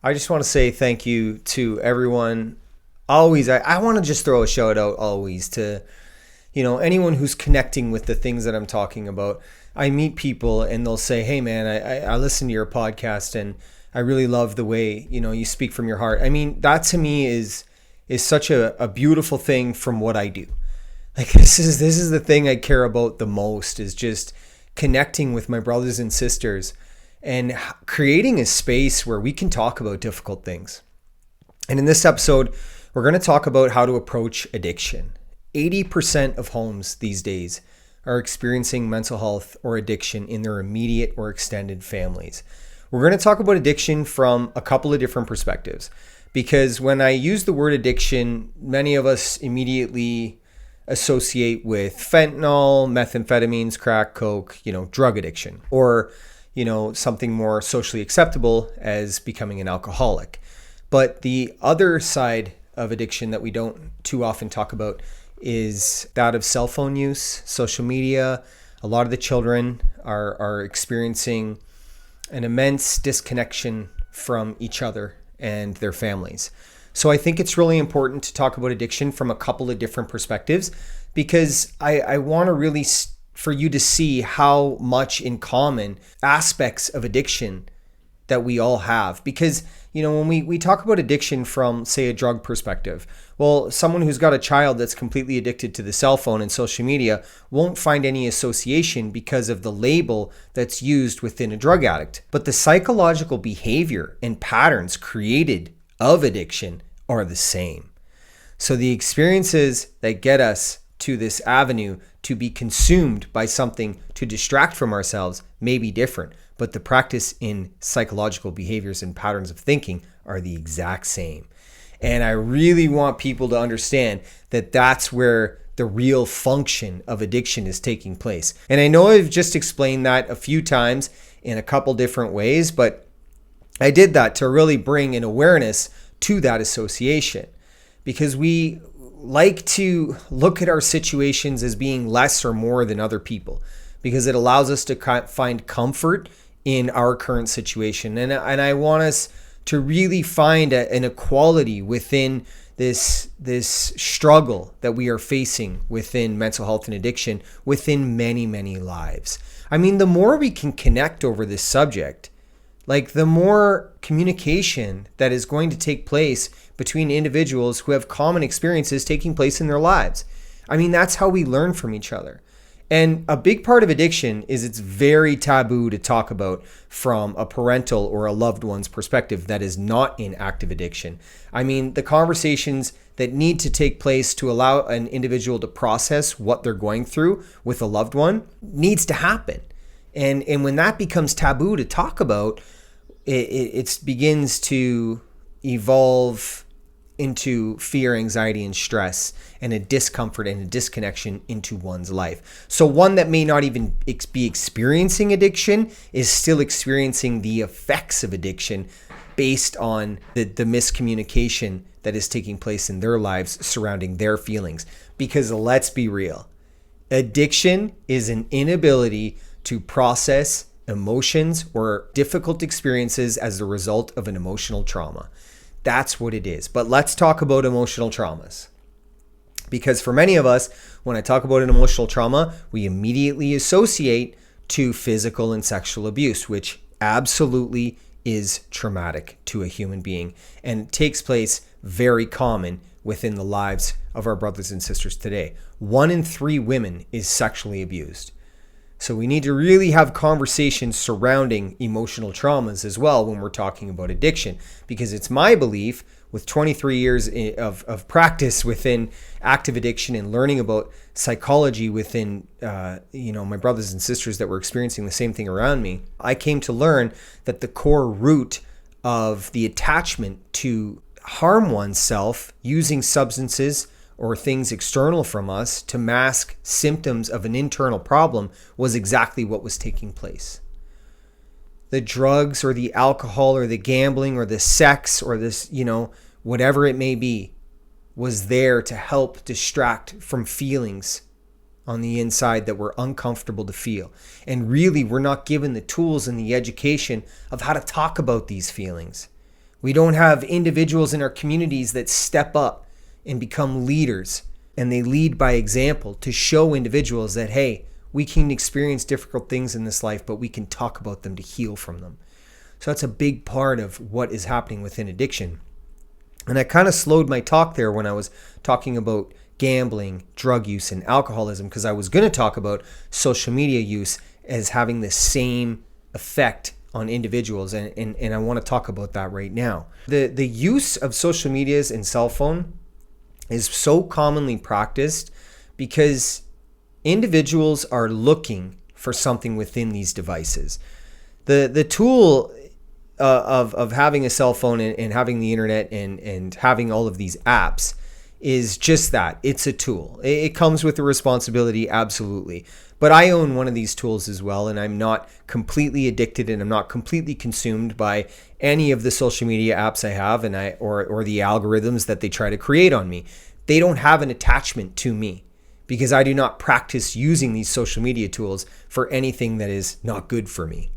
I just want to say thank you to everyone. Always, I want to just throw a shout out always to, anyone who's connecting with the things that I'm talking about. I meet people and they'll say, hey man, I listen to your podcast and I really love the way, you speak from your heart. I mean, that to me is such a beautiful thing from what I do. Like this is the thing I care about the most is just connecting with my brothers and sisters and creating a space where we can talk about difficult things. And in this episode, we're going to talk about how to approach addiction. 80% of homes these days are experiencing mental health or addiction in their immediate or extended families. We're going to talk about addiction from a couple of different perspectives because when I use the word addiction, many of us immediately associate with fentanyl, methamphetamines, crack, coke, drug addiction, or something more socially acceptable as becoming an alcoholic. But the other side of addiction that we don't too often talk about is that of cell phone use, social media. A lot of the children are experiencing an immense disconnection from each other and their families. So I think it's really important to talk about addiction from a couple of different perspectives because I want to really for you to see how much in common aspects of addiction that we all have. Because, when we talk about addiction from, say, a drug perspective, well, someone who's got a child that's completely addicted to the cell phone and social media won't find any association because of the label that's used within a drug addict. But the psychological behavior and patterns created of addiction are the same. So the experiences that get us to this avenue to be consumed by something to distract from ourselves may be different, but the practice in psychological behaviors and patterns of thinking are the exact same. And I really want people to understand that that's where the real function of addiction is taking place. And I know I've just explained that a few times in a couple different ways, but I did that to really bring an awareness to that association because we like to look at our situations as being less or more than other people because it allows us to find comfort in our current situation. And I want us to really find an equality within this struggle that we are facing within mental health and addiction within many, many lives. I mean, the more we can connect over this subject, like the more communication that is going to take place between individuals who have common experiences taking place in their lives. I mean, that's how we learn from each other. And a big part of addiction is it's very taboo to talk about from a parental or a loved one's perspective that is not in active addiction. I mean, the conversations that need to take place to allow an individual to process what they're going through with a loved one needs to happen. And when that becomes taboo to talk about, it begins to evolve into fear, anxiety, and stress, and a discomfort and a disconnection into one's life. So one that may not even be experiencing addiction is still experiencing the effects of addiction based on the miscommunication that is taking place in their lives surrounding their feelings. Because let's be real, addiction is an inability to process emotions or difficult experiences as a result of an emotional trauma. That's what it is. But let's talk about emotional traumas. Because for many of us, when I talk about an emotional trauma, we immediately associate to physical and sexual abuse, which absolutely is traumatic to a human being and takes place very common within the lives of our brothers and sisters today. 1 in 3 women is sexually abused. So we need to really have conversations surrounding emotional traumas as well when we're talking about addiction, because it's my belief with 23 years of practice within active addiction and learning about psychology within my brothers and sisters that were experiencing the same thing around me, I came to learn that the core root of the attachment to harm oneself using substances or things external from us to mask symptoms of an internal problem was exactly what was taking place. The drugs or the alcohol or the gambling or the sex or this, whatever it may be, was there to help distract from feelings on the inside that were uncomfortable to feel. And really, we're not given the tools and the education of how to talk about these feelings. We don't have individuals in our communities that step up and become leaders, and they lead by example to show individuals that, hey, we can experience difficult things in this life, but we can talk about them to heal from them. So that's a big part of what is happening within addiction. And I kind of slowed my talk there when I was talking about gambling, drug use, and alcoholism, because I was going to talk about social media use as having the same effect on individuals, and I want to talk about that right now. The use of social medias and cell phone is so commonly practiced because individuals are looking for something within these devices. The tool of having a cell phone and having the internet and having all of these apps is just that. It's a tool. It comes with a responsibility, absolutely. But I own one of these tools as well, and I'm not completely addicted, and I'm not completely consumed by any of the social media apps I have, and or the algorithms that they try to create on me. They don't have an attachment to me because I do not practice using these social media tools for anything that is not good for me.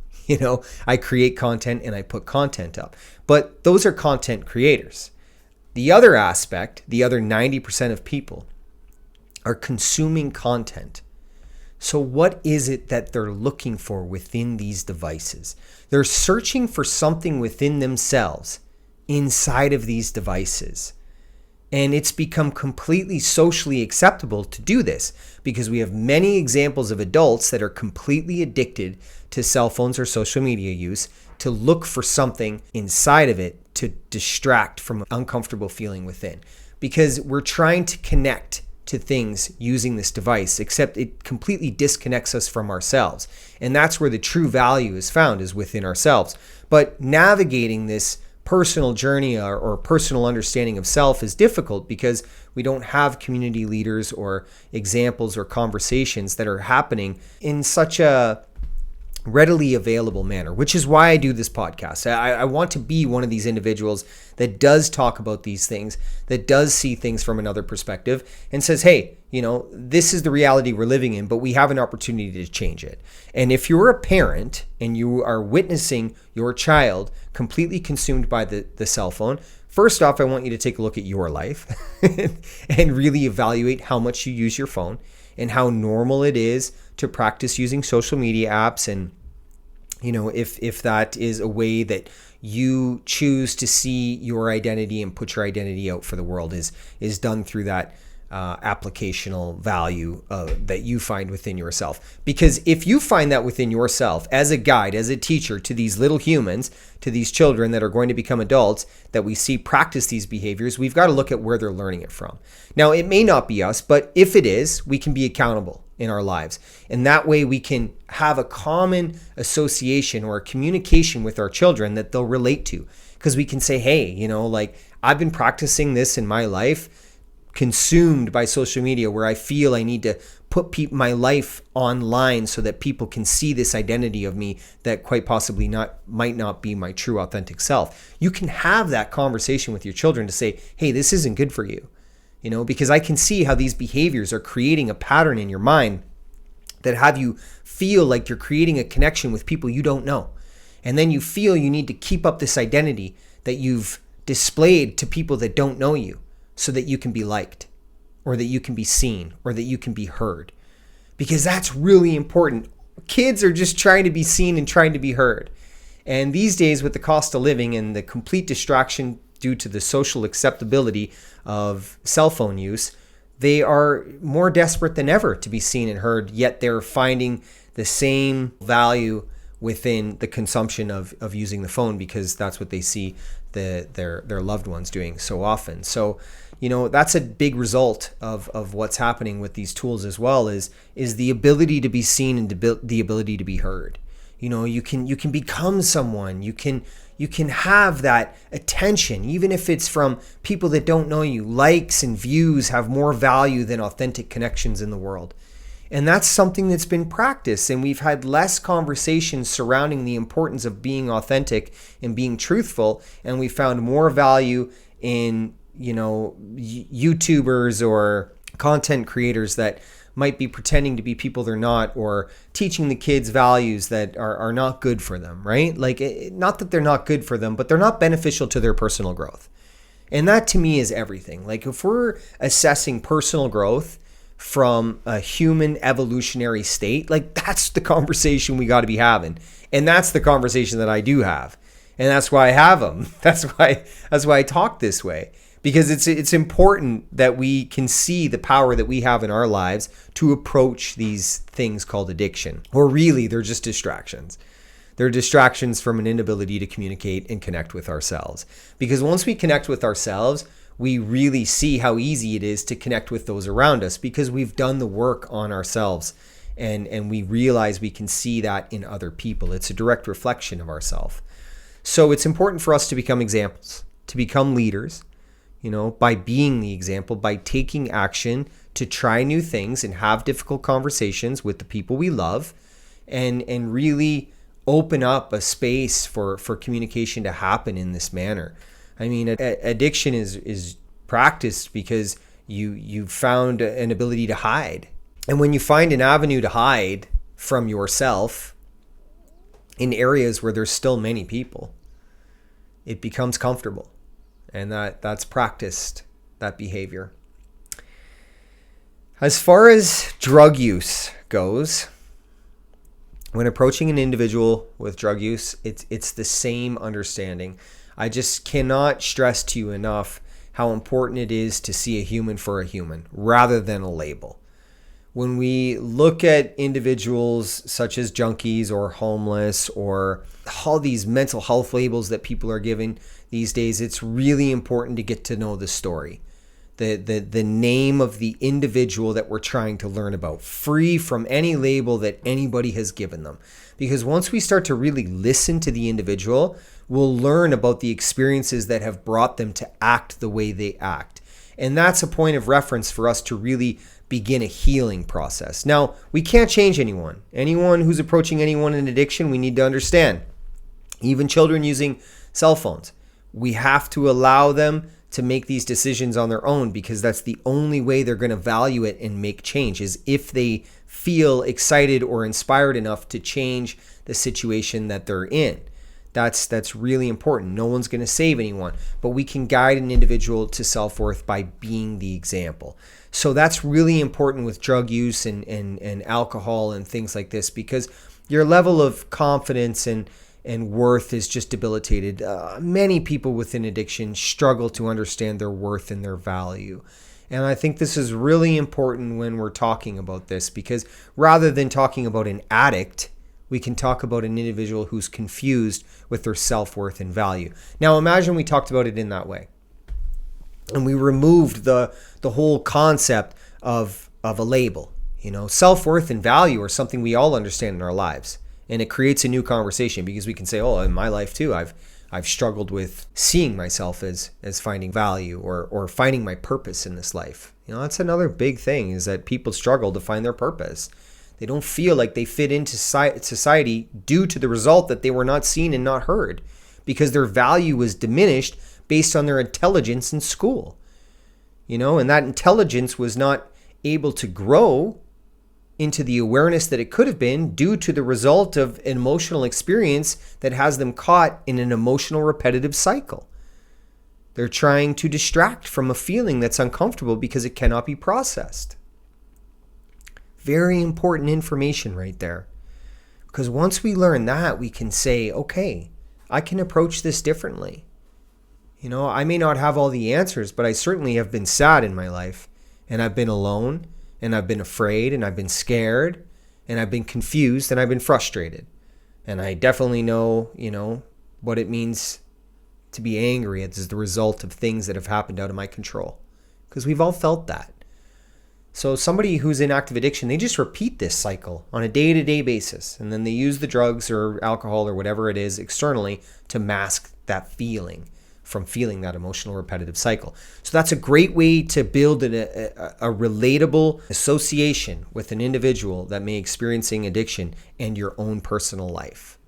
I create content and I put content up, but those are content creators. The other aspect, the other 90% of people are consuming content. So what is it that they're looking for within these devices? They're searching for something within themselves inside of these devices. And it's become completely socially acceptable to do this because we have many examples of adults that are completely addicted to cell phones or social media use to look for something inside of it to distract from an uncomfortable feeling within. Because we're trying to connect to things using this device, except it completely disconnects us from ourselves. And that's where the true value is found, is within ourselves. But navigating this personal journey or personal understanding of self is difficult because we don't have community leaders or examples or conversations that are happening in such a readily available manner, which is why I do this podcast. I want to be one of these individuals that does talk about these things, that does see things from another perspective and says, hey, this is the reality we're living in, but we have an opportunity to change it. And if you're a parent and you are witnessing your child completely consumed by the cell phone, first off, I want you to take a look at your life and really evaluate how much you use your phone and how normal it is to practice using social media apps. And, if that is a way that you choose to see your identity and put your identity out for the world is done through that applicational value that you find within yourself. Because if you find that within yourself as a guide, as a teacher to these little humans, to these children that are going to become adults, that we see practice these behaviors, we've got to look at where they're learning it from. Now, it may not be us, but if it is, we can be accountable in our lives. And that way we can have a common association or a communication with our children that they'll relate to. Because we can say, hey, I've been practicing this in my life, consumed by social media, where I feel I need to put my life online so that people can see this identity of me that quite possibly might not be my true authentic self. You can have that conversation with your children to say, hey, this isn't good for you. Because I can see how these behaviors are creating a pattern in your mind that have you feel like you're creating a connection with people you don't know. And then you feel you need to keep up this identity that you've displayed to people that don't know you so that you can be liked, or that you can be seen, or that you can be heard. Because that's really important. Kids are just trying to be seen and trying to be heard. And these days, with the cost of living and the complete distraction due to the social acceptability of cell phone use, they are more desperate than ever to be seen and heard, yet they're finding the same value within the consumption of using the phone because that's what they see their loved ones doing so often. So, that's a big result of what's happening with these tools as well, is the ability to be seen and the ability to be heard. You can become someone. You can have that attention, even if it's from people that don't know you. Likes and views have more value than authentic connections in the world. And that's something that's been practiced. And we've had less conversations surrounding the importance of being authentic and being truthful. And we found more value in, YouTubers or content creators that might be pretending to be people they're not, or teaching the kids values that are not good for them, right? Like, not that they're not good for them, but they're not beneficial to their personal growth. And that to me is everything. Like, if we're assessing personal growth from a human evolutionary state, like, that's the conversation we got to be having. And that's the conversation that I do have. And that's why I have them. That's why I talk this way. Because it's important that we can see the power that we have in our lives to approach these things called addiction. Or really, they're just distractions. They're distractions from an inability to communicate and connect with ourselves. Because once we connect with ourselves, we really see how easy it is to connect with those around us, because we've done the work on ourselves, and we realize we can see that in other people. It's a direct reflection of ourselves. So it's important for us to become examples, to become leaders, by being the example, by taking action to try new things and have difficult conversations with the people we love, and really open up a space for communication to happen in this manner. I mean, addiction is practiced because you found an ability to hide. And when you find an avenue to hide from yourself in areas where there's still many people, it becomes comfortable. And that's practiced, that behavior. As far as drug use goes, when approaching an individual with drug use, it's the same understanding. I just cannot stress to you enough how important it is to see a human for a human rather than a label. When we look at individuals such as junkies or homeless or all these mental health labels that people are given these days, it's really important to get to know the story, the name of the individual that we're trying to learn about, free from any label that anybody has given them. Because once we start to really listen to the individual, we'll learn about the experiences that have brought them to act the way they act. And that's a point of reference for us to really begin a healing process. Now, we can't change anyone. Anyone who's approaching anyone in addiction, we need to understand. Even children using cell phones, we have to allow them to make these decisions on their own, because that's the only way they're going to value it and make change, is if they feel excited or inspired enough to change the situation that they're in. That's really important. No one's going to save anyone, but we can guide an individual to self-worth by being the example. So that's really important with drug use and alcohol and things like this, because your level of confidence and worth is just debilitated. Many people within addiction struggle to understand their worth and their value. And I think this is really important when we're talking about this, because rather than talking about an addict, we can talk about an individual who's confused with their self-worth and value. Now imagine we talked about it in that way, and we removed the whole concept of a label. Self-worth and value are something we all understand in our lives. And it creates a new conversation, because we can say, oh, in my life too, I've struggled with seeing myself as finding value or finding my purpose in this life. That's another big thing, is that people struggle to find their purpose. They don't feel like they fit into society due to the result that they were not seen and not heard, because their value was diminished based on their intelligence in school. And that intelligence was not able to grow into the awareness that it could have been due to the result of an emotional experience that has them caught in an emotional repetitive cycle. They're trying to distract from a feeling that's uncomfortable because it cannot be processed. Very important information right there. Because once we learn that, we can say, okay, I can approach this differently. I may not have all the answers, but I certainly have been sad in my life, and I've been alone, and I've been afraid, and I've been scared, and I've been confused, and I've been frustrated. And I definitely know, what it means to be angry as the result of things that have happened out of my control. Because we've all felt that. So somebody who's in active addiction, they just repeat this cycle on a day-to-day basis. And then they use the drugs or alcohol or whatever it is externally to mask that feeling from feeling that emotional repetitive cycle. So that's a great way to build a relatable association with an individual that may be experiencing addiction and your own personal life.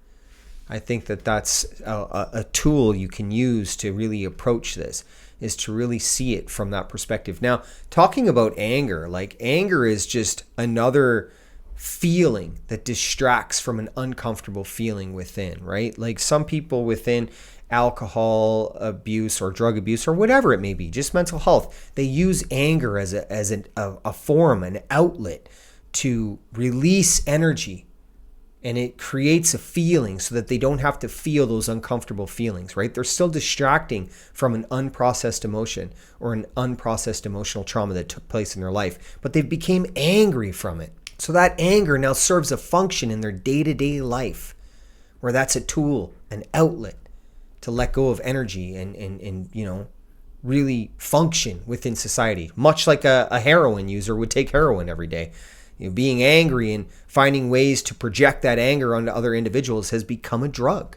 I think that that's a tool you can use to really approach this, is to really see it from that perspective. Now, talking about anger, like anger is just another feeling that distracts from an uncomfortable feeling within, right? Like some people within alcohol abuse or drug abuse or whatever it may be, just mental health, they use anger as a form, an outlet to release energy. And it creates a feeling so that they don't have to feel those uncomfortable feelings, right? They're still distracting from an unprocessed emotion or an unprocessed emotional trauma that took place in their life, but they became angry from it. So that anger now serves a function in their day-to-day life, where that's a tool, an outlet to let go of energy and really function within society, much like a heroin user would take heroin every day. Being angry and finding ways to project that anger onto other individuals has become a drug.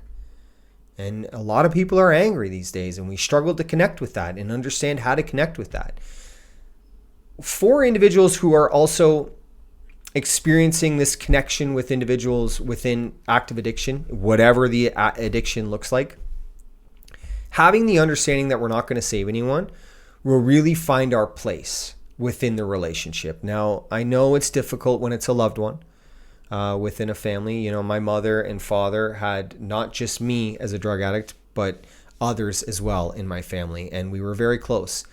And a lot of people are angry these days, and we struggle to connect with that and understand how to connect with that. For individuals who are also experiencing this connection with individuals within active addiction, whatever the addiction looks like, having the understanding that we're not going to save anyone, we'll really find our place within the relationship. Now, I know it's difficult when it's a loved one within a family. My mother and father had not just me as a drug addict, but others as well in my family, and we were very close.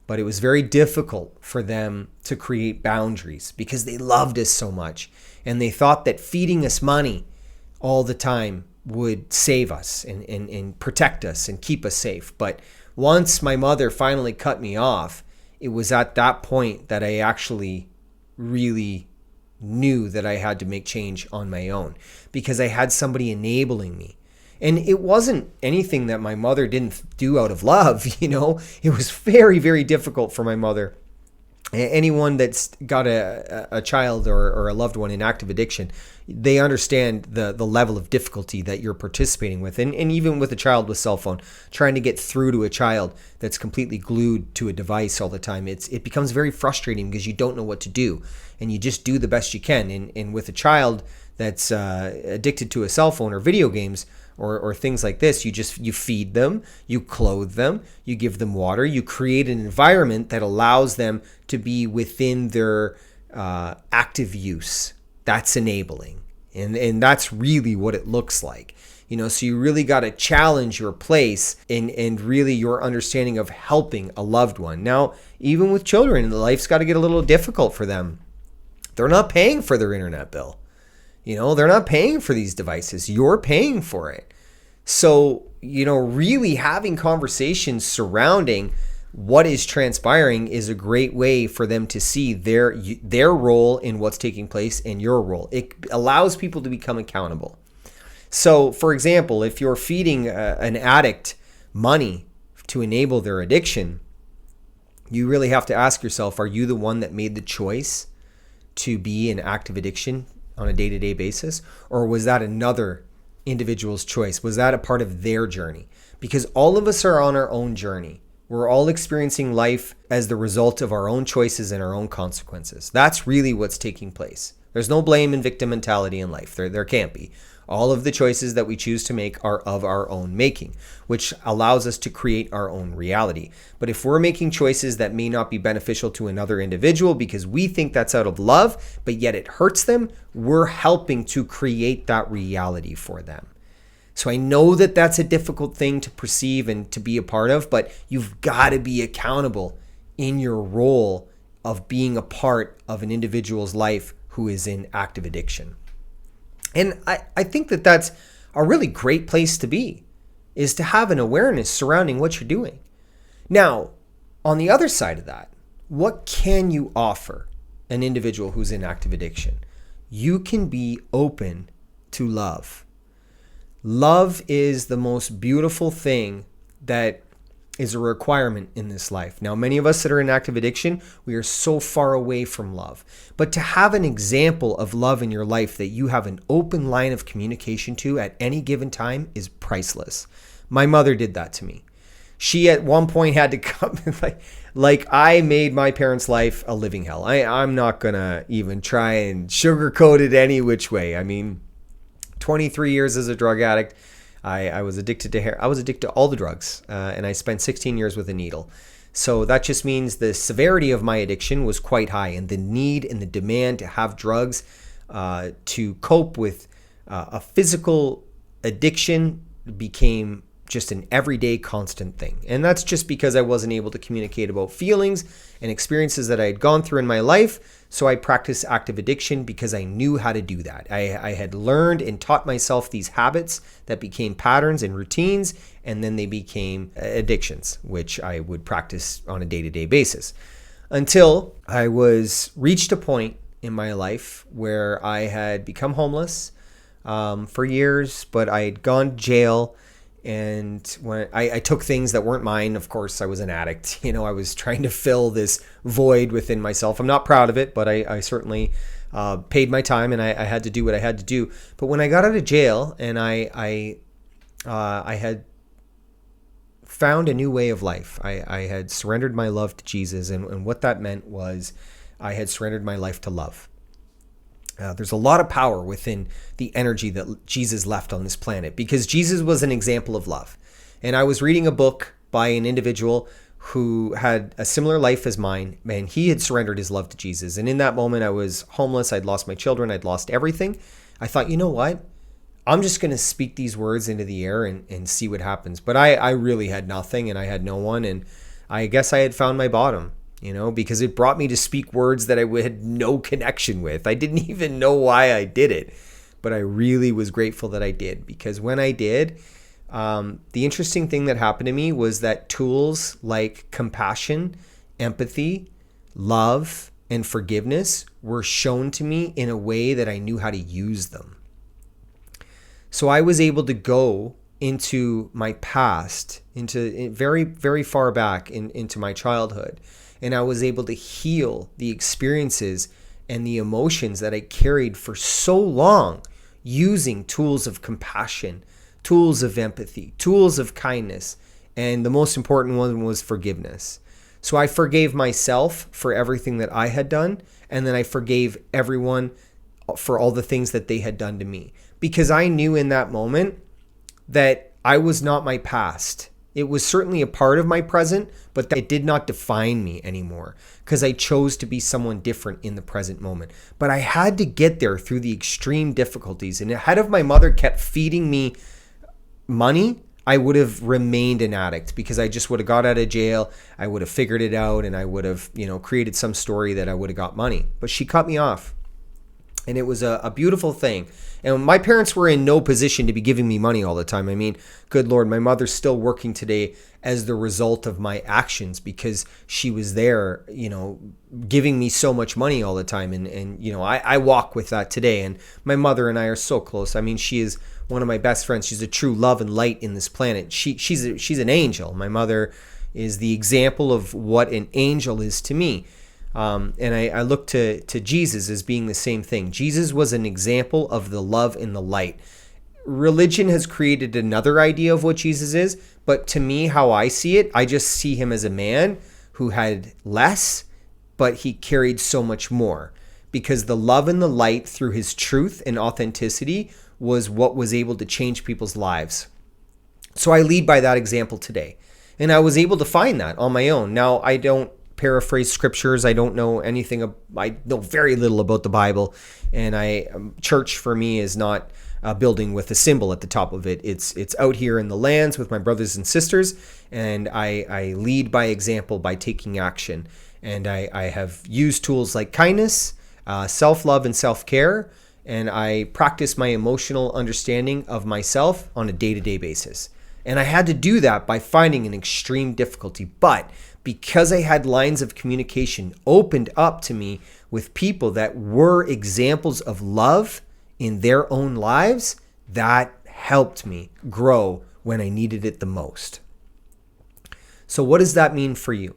But it was very difficult for them to create boundaries because they loved us so much, and they thought that feeding us money all the time would save us and protect us and keep us safe. But once my mother finally cut me off, it was at that point that I actually really knew that I had to make change on my own, because I had somebody enabling me. And it wasn't anything that my mother didn't do out of love, It was very, very difficult for my mother. Anyone that's got a child or a loved one in active addiction, they understand the level of difficulty that you're participating with. And even with a child with cell phone, trying to get through to a child that's completely glued to a device all the time, it becomes very frustrating because you don't know what to do. And you just do the best you can. And with a child that's addicted to a cell phone or video games, or things like this, you feed them, you clothe them, you give them water, you create an environment that allows them to be within their active use. That's enabling. And that's really what it looks like. So you really got to challenge your place and really your understanding of helping a loved one. Now, even with children, life's got to get a little difficult for them. They're not paying for their internet bill. They're not paying for these devices. You're paying for it. So, really having conversations surrounding what is transpiring is a great way for them to see their role in what's taking place and your role. It allows people to become accountable. So, for example, if you're feeding an addict money to enable their addiction, you really have to ask yourself, are you the one that made the choice to be in active addiction on a day-to-day basis? Or was that another individual's choice? Was that a part of their journey? Because all of us are on our own journey. We're all experiencing life as the result of our own choices and our own consequences. That's really what's taking place. There's no blame and victim mentality in life. There can't be. All of the choices that we choose to make are of our own making, which allows us to create our own reality. But if we're making choices that may not be beneficial to another individual because we think that's out of love, but yet it hurts them, we're helping to create that reality for them. So I know that that's a difficult thing to perceive and to be a part of, but you've got to be accountable in your role of being a part of an individual's life who is in active addiction. And I think that that's a really great place to be, is to have an awareness surrounding what you're doing. Now, on the other side of that, what can you offer an individual who's in active addiction? You can be open to love. Love is the most beautiful thing that is a requirement in this life. Now, many of us that are in active addiction, we are so far away from love. But to have an example of love in your life that you have an open line of communication to at any given time is priceless. My mother did that to me. She at one point had to come, like I made my parents' life a living hell. I'm not going to even try and sugarcoat it any which way. I mean, 23 years as a drug addict. I was addicted to hair. I was addicted to all the drugs, and I spent 16 years with a needle. So that just means the severity of my addiction was quite high, and the need and the demand to have drugs to cope with a physical addiction became just an everyday constant thing. And that's just because I wasn't able to communicate about feelings and experiences that I had gone through in my life. So I practiced active addiction because I knew how to do that. I had learned and taught myself these habits that became patterns and routines, and then they became addictions, which I would practice on a day-to-day basis until I was reached a point in my life where I had become homeless for years, but I had gone to jail. And when I took things that weren't mine, of course, I was an addict. I was trying to fill this void within myself. I'm not proud of it, but I certainly paid my time, and I had to do what I had to do. But when I got out of jail and I had found a new way of life, I had surrendered my love to Jesus. And what that meant was I had surrendered my life to love. There's a lot of power within the energy that Jesus left on this planet, because Jesus was an example of love. And I was reading a book by an individual who had a similar life as mine, and he had surrendered his love to Jesus. And in that moment, I was homeless. I'd lost my children. I'd lost everything. I thought, you know what? I'm just going to speak these words into the air and see what happens. But I really had nothing, and I had no one. And I guess I had found my bottom. Because it brought me to speak words that I had no connection with. I didn't even know why I did it, but I really was grateful that I did, because when I did, the interesting thing that happened to me was that tools like compassion, empathy, love, and forgiveness were shown to me in a way that I knew how to use them. So I was able to go into my past, into very, very far back into my childhood. And I was able to heal the experiences and the emotions that I carried for so long using tools of compassion, tools of empathy, tools of kindness. And the most important one was forgiveness. So I forgave myself for everything that I had done. And then I forgave everyone for all the things that they had done to me. Because I knew in that moment that I was not my past. It was certainly a part of my present, but it did not define me anymore, because I chose to be someone different in the present moment. But I had to get there through the extreme difficulties. And had of my mother kept feeding me money, I would have remained an addict, because I just would have got out of jail. I would have figured it out, and I would have, created some story that I would have got money. But she cut me off. And it was a beautiful thing. And my parents were in no position to be giving me money all the time. I mean, good Lord, my mother's still working today as the result of my actions, because she was there, giving me so much money all the time. And I walk with that today. And my mother and I are so close. I mean, she is one of my best friends. She's a true love and light in this planet. She's an angel. My mother is the example of what an angel is to me. And I look to Jesus as being the same thing. Jesus was an example of the love and the light. Religion has created another idea of what Jesus is, but to me, how I see it, I just see him as a man who had less, but he carried so much more, because the love and the light through his truth and authenticity was what was able to change people's lives. So I lead by that example today. And I was able to find that on my own. Now, I don't paraphrase scriptures. I don't know anything. I know very little about the Bible, and church for me is not a building with a symbol at the top of it. It's out here in the lands with my brothers and sisters, and I lead by example by taking action. And I have used tools like kindness, self-love, and self-care, and I practice my emotional understanding of myself on a day-to-day basis. And I had to do that by finding an extreme difficulty, but because I had lines of communication opened up to me with people that were examples of love in their own lives, that helped me grow when I needed it the most. So what does that mean for you?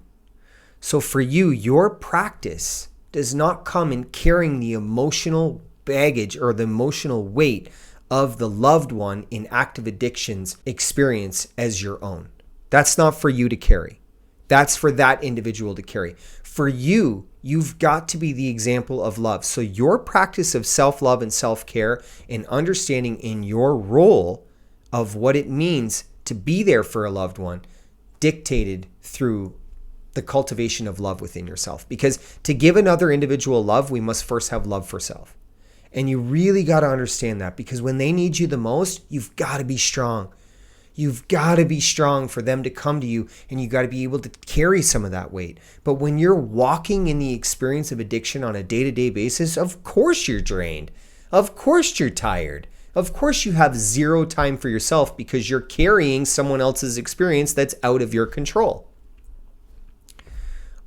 So for you, your practice does not come in carrying the emotional baggage or the emotional weight of the loved one in active addiction's experience as your own. That's not for you to carry. That's for that individual to carry. For you, You've got to be the example of love. So your practice of self-love and self-care and understanding in your role of what it means to be there for a loved one, dictated through the cultivation of love within yourself. Because to give another individual love, we must first have love for self. And you really got to understand that, because when they need you the most, you've got to be strong. You've got to be strong for them to come to you, and you got to be able to carry some of that weight. But when you're walking in the experience of addiction on a day-to-day basis, of course you're drained. Of course you're tired. Of course you have zero time for yourself, because you're carrying someone else's experience that's out of your control.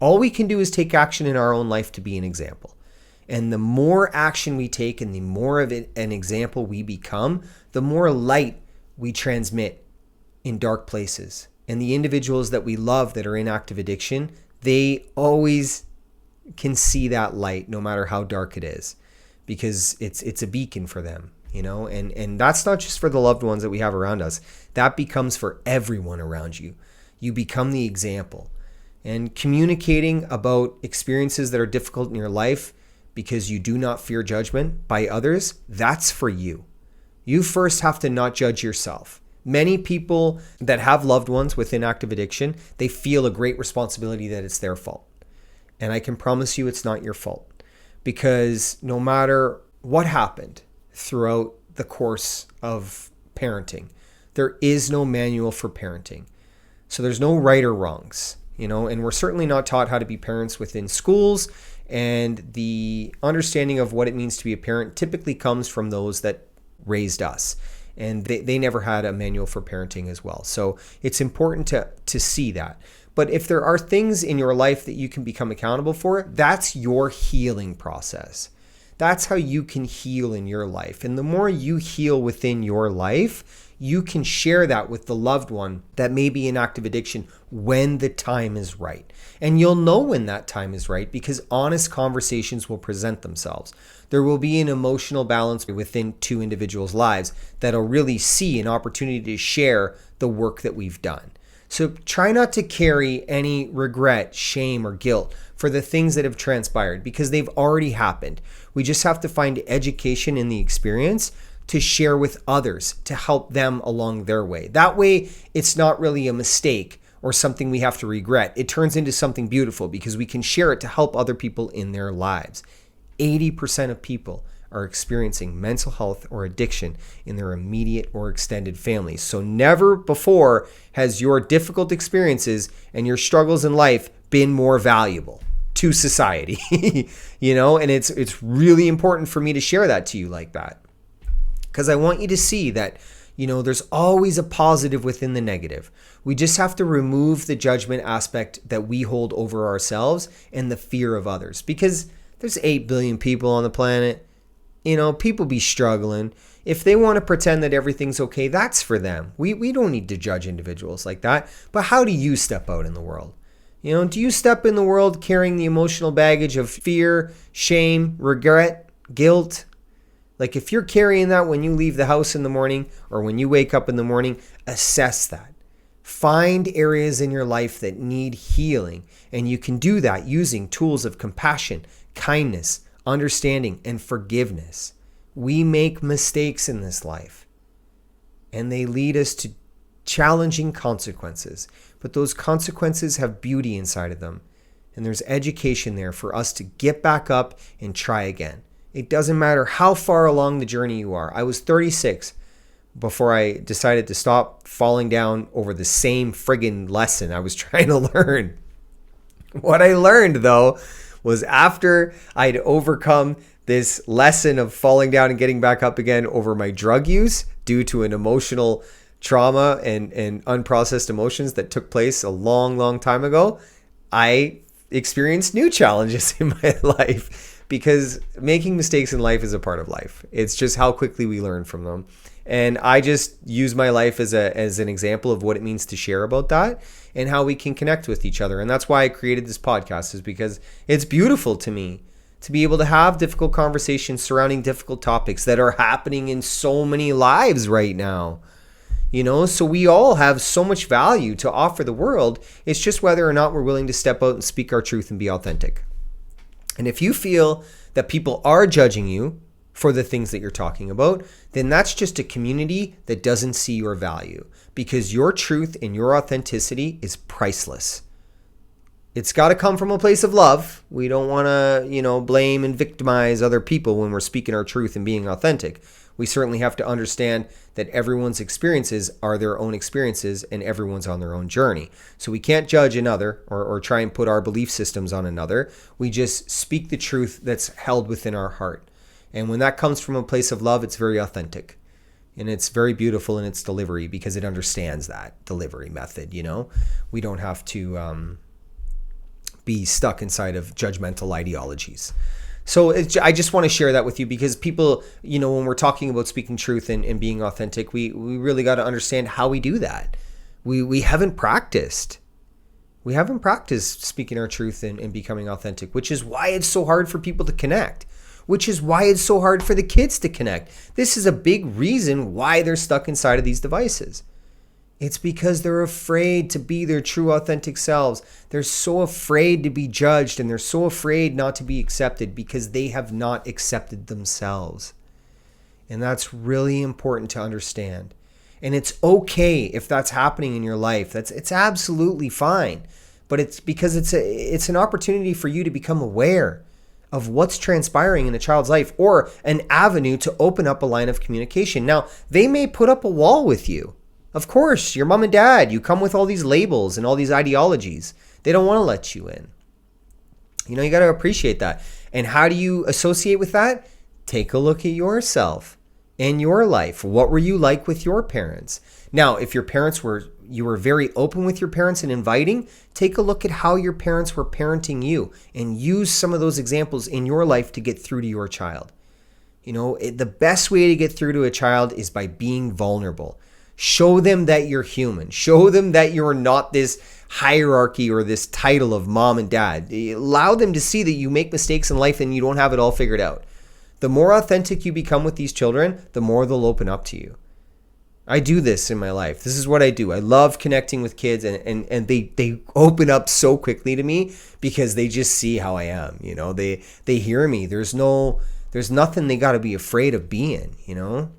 All we can do is take action in our own life to be an example. And the more action we take and the more of it an example we become, the more light we transmit in dark places. And the individuals that we love that are in active addiction, they always can see that light no matter how dark it is, because it's a beacon for them, and that's not just for the loved ones that we have around us. That becomes for everyone around you. You become the example. And communicating about experiences that are difficult in your life because you do not fear judgment by others, that's for you. You first have to not judge yourself. Many people that have loved ones within active addiction, they feel a great responsibility that it's their fault. And I can promise you it's not your fault, because no matter what happened throughout the course of parenting, there is no manual for parenting. So there's no right or wrongs, and we're certainly not taught how to be parents within schools. And the understanding of what it means to be a parent typically comes from those that raised us. And they never had a manual for parenting as well. So it's important to see that. But if there are things in your life that you can become accountable for, that's your healing process. That's how you can heal in your life. And the more you heal within your life, you can share that with the loved one that may be in active addiction when the time is right. And you'll know when that time is right, because honest conversations will present themselves. There will be an emotional balance within two individuals' lives that'll really see an opportunity to share the work that we've done. So try not to carry any regret, shame, or guilt for the things that have transpired, because they've already happened. We just have to find education in the experience to share with others to help them along their way. That way, it's not really a mistake or something we have to regret. It turns into something beautiful because we can share it to help other people in their lives. 80% of people are experiencing mental health or addiction in their immediate or extended families. So never before has your difficult experiences and your struggles in life been more valuable to society. And it's really important for me to share that to you like that, because I want you to see that there's always a positive within the negative. We just have to remove the judgment aspect that we hold over ourselves and the fear of others, because there's 8 billion people on the planet. People be struggling. If they want to pretend that everything's okay, that's for them. We don't need to judge individuals like that. But how do you step out in the world? Do you step in the world carrying the emotional baggage of fear, shame, regret, guilt? Like, if you're carrying that when you leave the house in the morning or when you wake up in the morning, assess that. Find areas in your life that need healing, and you can do that using tools of compassion, kindness, understanding, and forgiveness. We make mistakes in this life, and they lead us to challenging consequences, but those consequences have beauty inside of them, and there's education there for us to get back up and try again. It doesn't matter how far along the journey you are. I was 36 before I decided to stop falling down over the same friggin' lesson I was trying to learn. What I learned, though, was after I'd overcome this lesson of falling down and getting back up again over my drug use due to an emotional trauma and unprocessed emotions that took place a long, long time ago, I experienced new challenges in my life. Because making mistakes in life is a part of life. It's just how quickly we learn from them. And I just use my life as an example of what it means to share about that and how we can connect with each other. And that's why I created this podcast, is because it's beautiful to me to be able to have difficult conversations surrounding difficult topics that are happening in so many lives right now. So we all have so much value to offer the world. It's just whether or not we're willing to step out and speak our truth and be authentic. And if you feel that people are judging you for the things that you're talking about, then that's just a community that doesn't see your value, because your truth and your authenticity is priceless. It's got to come from a place of love. We don't want to, blame and victimize other people when we're speaking our truth and being authentic. We certainly have to understand that everyone's experiences are their own experiences and everyone's on their own journey. So we can't judge another or try and put our belief systems on another. We just speak the truth that's held within our heart. And when that comes from a place of love, it's very authentic. And it's very beautiful in its delivery because it understands that delivery method, We don't have to be stuck inside of judgmental ideologies. So I just want to share that with you because people, when we're talking about speaking truth and being authentic, we really got to understand how we do that. We haven't practiced. We haven't practiced speaking our truth and becoming authentic, which is why it's so hard for people to connect, which is why it's so hard for the kids to connect. This is a big reason why they're stuck inside of these devices. It's because they're afraid to be their true authentic selves. They're so afraid to be judged and they're so afraid not to be accepted because they have not accepted themselves. And that's really important to understand. And it's okay if that's happening in your life. It's absolutely fine. But it's because it's an opportunity for you to become aware of what's transpiring in a child's life or an avenue to open up a line of communication. Now, they may put up a wall with you. Of course, your mom and dad, you come with all these labels and all these ideologies. They don't want to let you in. You got to appreciate that. And how do you associate with that? Take a look at yourself and your life. What were you like with your parents? Now, if your parents you were very open with your parents and inviting, take a look at how your parents were parenting you and use some of those examples in your life to get through to your child. The best way to get through to a child is by being vulnerable. Show them that you're human. Show them that you're not this hierarchy or this title of mom and dad. Allow them to see that you make mistakes in life and you don't have it all figured out. The more authentic you become with these children, the more they'll open up to you. I do this in my life. This is what I do. I love connecting with kids and they open up so quickly to me because they just see how I am. They hear me. There's nothing they got to be afraid of being,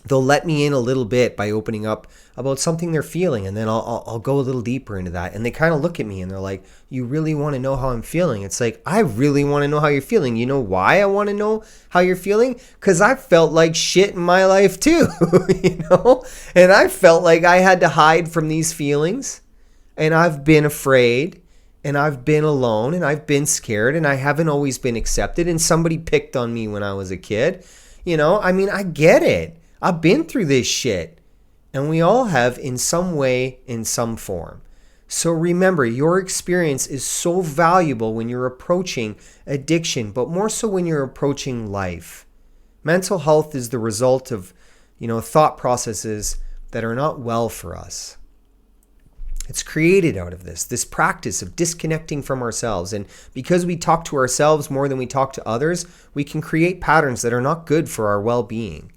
They'll let me in a little bit by opening up about something they're feeling, and then I'll go a little deeper into that. And they kind of look at me and they're like, you really want to know how I'm feeling? It's like, I really want to know how you're feeling. You know why I want to know how you're feeling? Because I felt like shit in my life too, And I felt like I had to hide from these feelings, and I've been afraid, and I've been alone, and I've been scared, and I haven't always been accepted, and somebody picked on me when I was a kid. I get it. I've been through this shit, and we all have in some way, in some form. So remember, your experience is so valuable when you're approaching addiction, but more so when you're approaching life. Mental health is the result of, thought processes that are not well for us. It's created out of this practice of disconnecting from ourselves. And because we talk to ourselves more than we talk to others, we can create patterns that are not good for our well-being.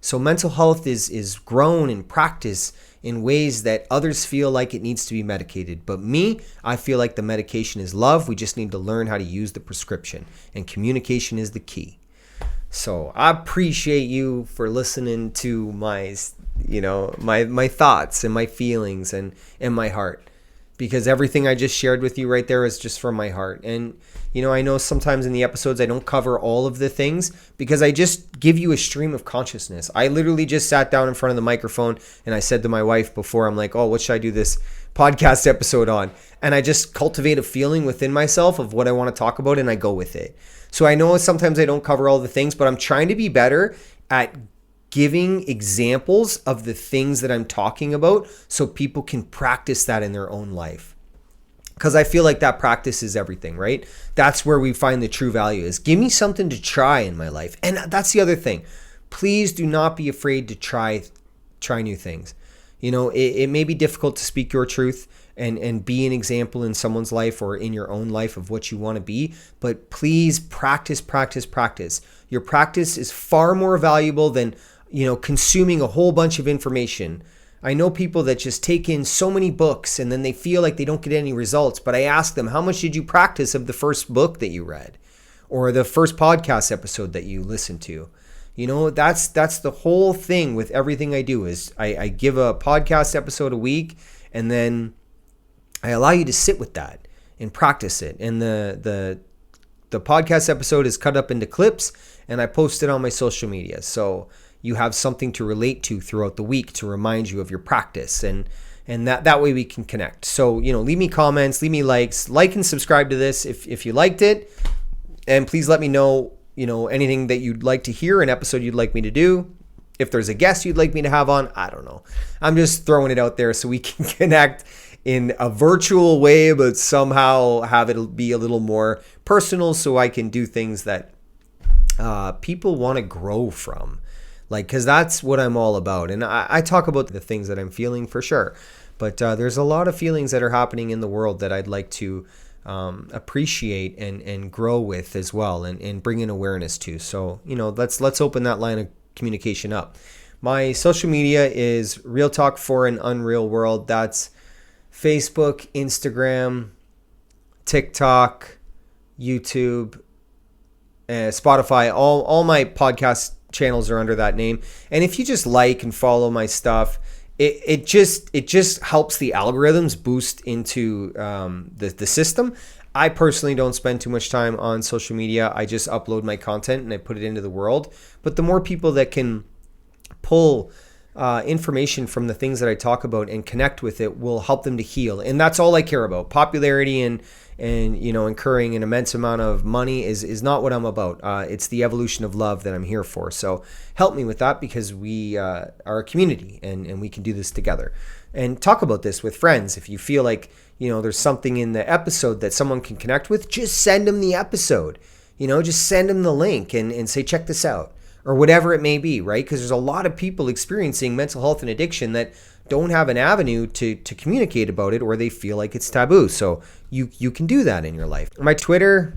So mental health is grown in practice in ways that others feel like it needs to be medicated. But me, I feel like the medication is love. We just need to learn how to use the prescription. And communication is the key. So I appreciate you for listening to my thoughts and my feelings and my heart. Because everything I just shared with you right there is just from my heart. And, I know sometimes in the episodes I don't cover all of the things because I just give you a stream of consciousness. I literally just sat down in front of the microphone and I said to my wife before, I'm like, oh, what should I do this podcast episode on? And I just cultivate a feeling within myself of what I want to talk about and I go with it. So I know sometimes I don't cover all the things, but I'm trying to be better at giving examples of the things that I'm talking about so people can practice that in their own life. Because I feel like that practice is everything, right? That's where we find the true value is. Give me something to try in my life. And that's the other thing. Please do not be afraid to try new things. It may be difficult to speak your truth and be an example in someone's life or in your own life of what you want to be. But please practice. Your practice is far more valuable than consuming a whole bunch of information. I know people that just take in so many books and then they feel like they don't get any results. But I ask them, how much did you practice of the first book that you read? or the first podcast episode that you listen to. That's the whole thing with everything I do is I give a podcast episode a week, and then I allow you to sit with that and practice it. And the podcast episode is cut up into clips, and I post it on my social media. So you have something to relate to throughout the week to remind you of your practice, and that way we can connect. So, leave me comments, leave me likes, like and subscribe to this if you liked it. And please let me know, anything that you'd like to hear, an episode you'd like me to do. If there's a guest you'd like me to have on, I don't know. I'm just throwing it out there so we can connect in a virtual way, but somehow have it be a little more personal so I can do things that people want to grow from. Because that's what I'm all about. And I talk about the things that I'm feeling for sure. But there's a lot of feelings that are happening in the world that I'd like to appreciate and grow with as well, and bring in awareness to. So, let's open that line of communication up. My social media is Real Talk for an Unreal World. That's Facebook, Instagram, TikTok, YouTube, Spotify. All my podcast channels are under that name. And if you just like and follow my stuff, it just helps the algorithms boost into the system. I personally don't spend too much time on social media. I just upload my content and I put it into the world. But the more people that can pull information from the things that I talk about and connect with it will help them to heal. And that's all I care about. Popularity and incurring an immense amount of money is not what I'm about. It's the evolution of love that I'm here for. So help me with that, because we are a community and we can do this together. And talk about this with friends. If you feel like, there's something in the episode that someone can connect with, just send them the episode. Just send them the link and say, check this out, or whatever it may be, right? Because there's a lot of people experiencing mental health and addiction that don't have an avenue to communicate about it, or they feel like it's taboo. So you can do that in your life. My Twitter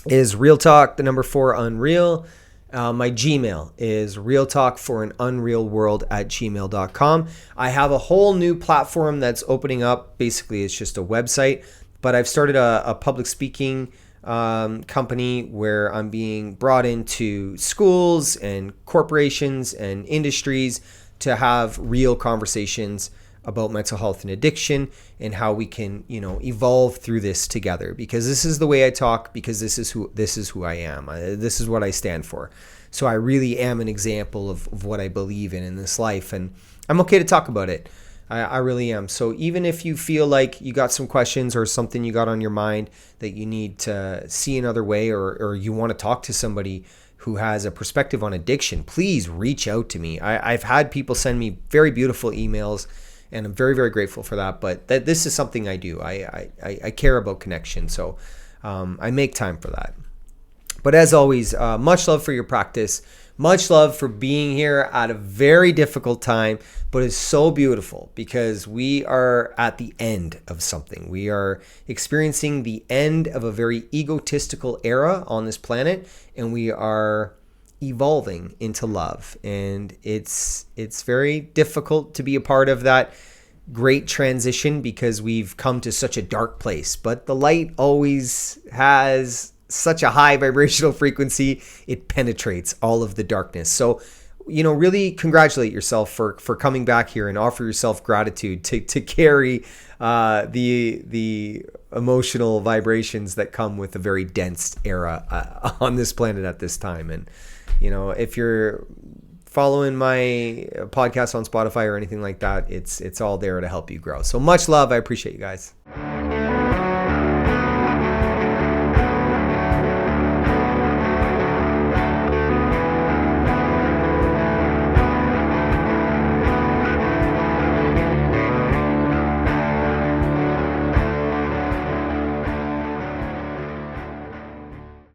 is Real Talk, 4 Unreal. My Gmail is realtalkforanunrealworld@gmail.com. I have a whole new platform that's opening up. Basically, it's just a website, but I've started a public speaking company where I'm being brought into schools and corporations and industries to have real conversations about mental health and addiction and how we can, evolve through this together, because this is the way I talk, because this is who I am. This is what I stand for. So I really am an example of what I believe in this life, and I'm okay to talk about it. I really am. So even if you feel like you got some questions or something you got on your mind that you need to see another way, or you want to talk to somebody who has a perspective on addiction, please reach out to me. I've had people send me very beautiful emails, and I'm very, very grateful for that. But this is something I do. I care about connection, so I make time for that. But as always, much love for your practice. Much love for being here at a very difficult time, but it's so beautiful because we are at the end of something. We are experiencing the end of a very egotistical era on this planet, and we are evolving into love. And it's very difficult to be a part of that great transition because we've come to such a dark place. But the light always has such a high vibrational frequency, it penetrates all of the darkness. So, really congratulate yourself for coming back here and offer yourself gratitude to carry the emotional vibrations that come with a very dense era on this planet at this time. And, if you're following my podcast on Spotify or anything like that, it's all there to help you grow. So much love. I appreciate you guys.